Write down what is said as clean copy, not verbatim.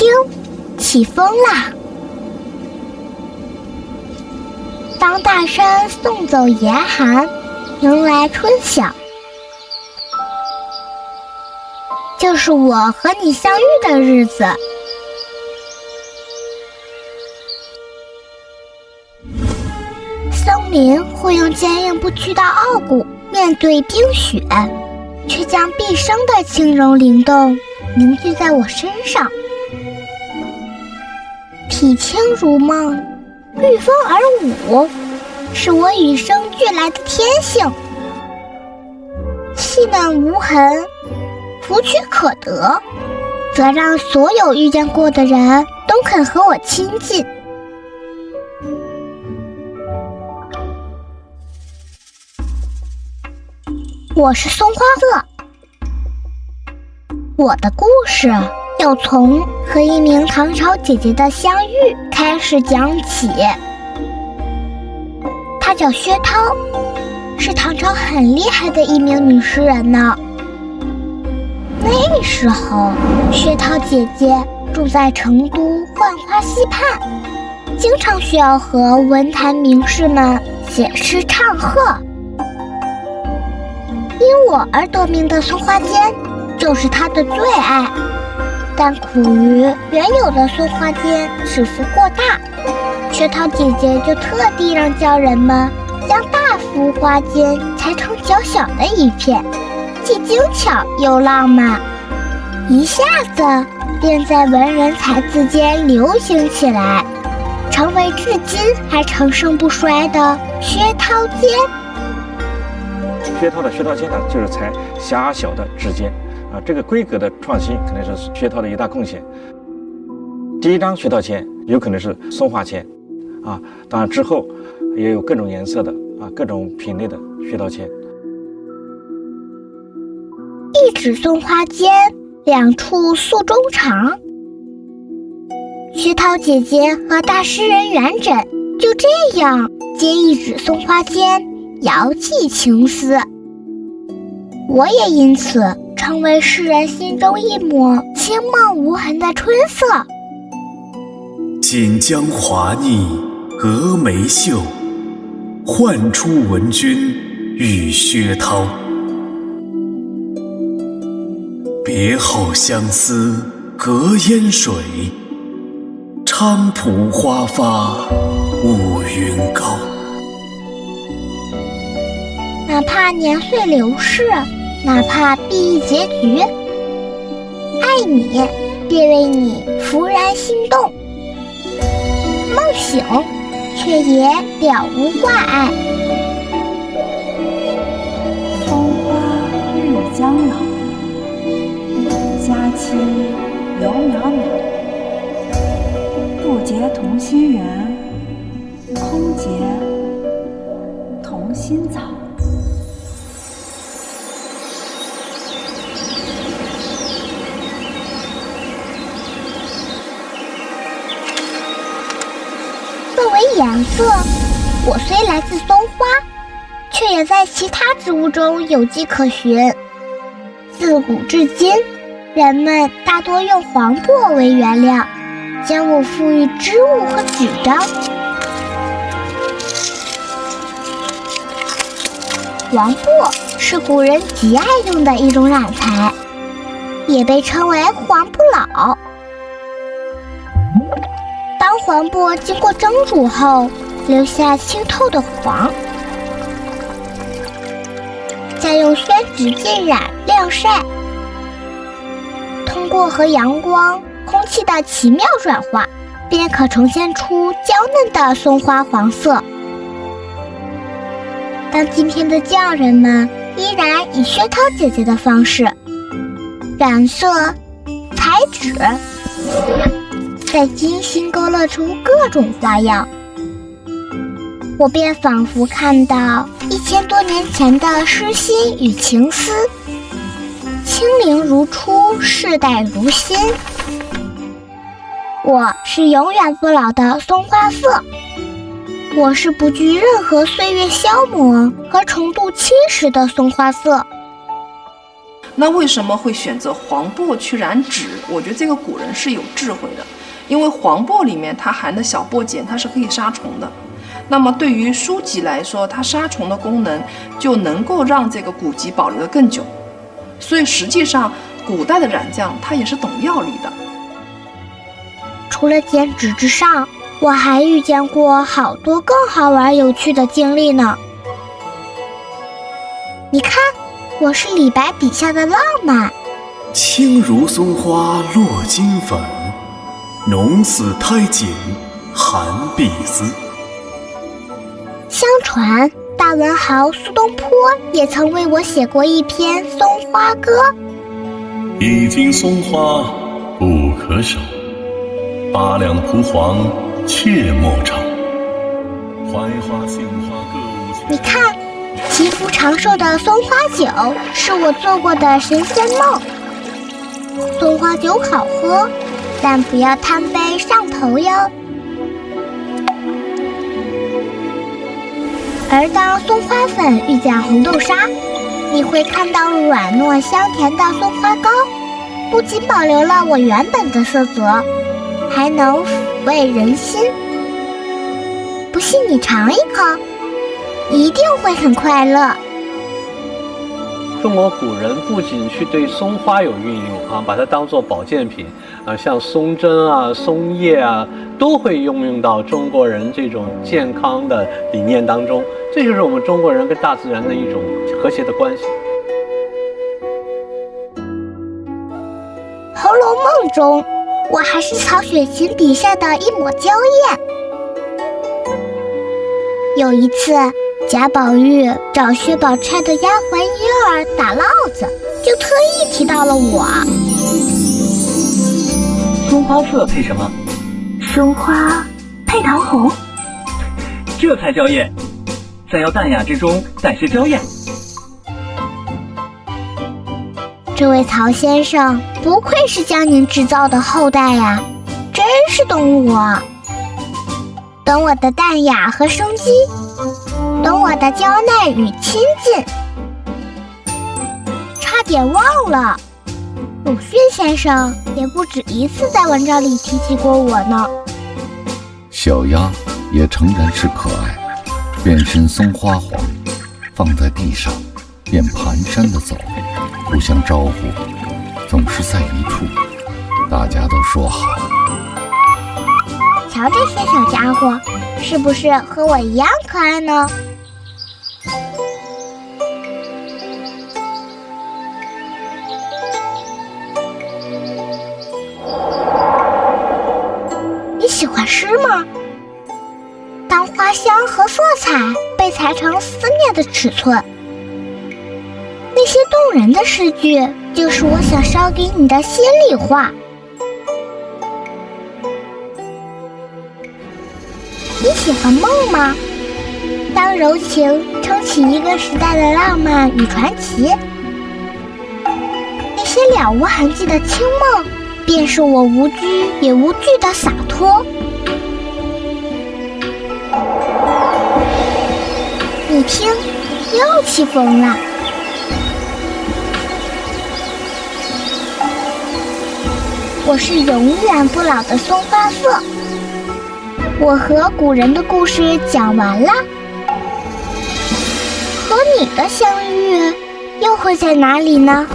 听，起风啦！当大山送走严寒，迎来春晓，就是我和你相遇的日子。森林会用坚硬不屈的傲骨面对冰雪，却将毕生的轻柔灵动凝聚在我身上。体轻如梦，御风而舞，是我与生俱来的天性。细嫩无痕，福取可得，则让所有遇见过的人都肯和我亲近。我是松花鹤，我的故事要从和一名唐朝姐姐的相遇开始讲起。她叫薛涛，是唐朝很厉害的一名女诗人呢。那时候，薛涛姐姐住在成都浣花溪畔，经常需要和文坛名士们写诗唱和。因我而得名的松花间就是她的最爱，但苦于原有的松花间尺幅过大，薛涛姐姐就特地让教人们将大幅花间裁成较小的一片，既精巧又浪漫，一下子便在文人才子间流行起来，成为至今还长盛不衰的薛涛间。薛涛的薛涛间呢，就是裁狭小的指尖这个规格的创新可能是薛涛的一大贡献。第一张薛涛签有可能是松花签当然之后也有各种颜色的各种品类的薛涛签。一指松花间，两处诉衷肠。薛涛姐姐和大诗人元稹就这样借一指松花间遥寄情思，我也因此成为诗人心中一抹清梦无痕的春色。锦江华腻峨眉秀，唤出闻君与薛涛。别后相思隔烟水，菖蒲花发雾云高。哪怕年岁流逝，哪怕毕役结局，爱你便为你怦然心动，梦醒却也了无挂碍。松花日将老，佳期犹渺渺。不结同心圆，空结同心草。作为颜色，我虽来自松花，却也在其他植物中有迹可循。自古至今，人们大多用黄柏为原料，将我赋予织物和纸张。黄柏是古人极爱用的一种染材，也被称为黄不老。当黄柏经过蒸煮后，留下清透的黄，再用宣纸浸染晾晒，通过和阳光、空气的奇妙转化，便可呈现出娇嫩的松花黄色。当今天的匠人们依然以薛涛姐姐的方式染色、裁纸，再精心勾勒出各种花样，我便仿佛看到1000多年前的诗心与情思，清灵如初，世代如新。我是永远不老的松花色，我是不惧任何岁月消磨和重度侵蚀的松花色。那为什么会选择黄柏去染纸？我觉得这个古人是有智慧的，因为黄柏里面它含的小柏碱，它是可以杀虫的。那么对于书籍来说，它杀虫的功能就能够让这个古籍保留得更久。所以实际上，古代的染匠他也是懂药理的。除了剪纸之上，我还遇见过好多更好玩有趣的经历呢。你看，我是李白笔下的浪漫。轻如松花落金粉，浓似胎紧含碧丝。相传大文豪苏东坡也曾为我写过一篇《松花歌》。一茎松花不可少，8两蒲黄切莫炒。槐花杏花各五钱。你看，祈福长寿的松花酒是我做过的神仙梦。松花酒好喝，但不要贪杯上头哟。而当松花粉遇见红豆沙，你会看到软糯香甜的松花糕，不仅保留了我原本的色泽，还能抚慰人心。不信你尝一口，一定会很快乐。中国古人不仅去对松花有运用把它当作保健品像松针松叶都会用到中国人这种健康的理念当中。这就是我们中国人跟大自然的一种和谐的关系。《红楼梦》中，我还是曹雪芹笔下的一抹娇艳。有一次，贾宝玉找薛宝钗的丫鬟莺儿打烙子，就特意提到了我。松花色配什么？松花配桃红，这才娇艳。在要淡雅之中带些娇艳。这位曹先生不愧是将您制造的后代呀，真是懂我，懂我的淡雅和生机，懂我的娇嫩与亲近。差点忘了，鲁迅先生也不止一次在文章里提起过我呢。小鸭也诚然是可爱，变身松花黄，放在地上便蹒跚地走，互相招呼，总是在一处，大家都说好。瞧这些小家伙，是不是和我一样可爱呢？你喜欢诗吗？当花香和色彩被裁成撕裂的尺寸，那些动人的诗句，就是我想捎给你的心里话。你喜欢梦吗？当柔情撑起一个时代的浪漫与传奇，那些了无痕迹的清梦，便是我无拘也无惧的洒脱。你听，又起风了。我是永远不老的松花色。我和古人的故事讲完了，和你的相遇又会在哪里呢？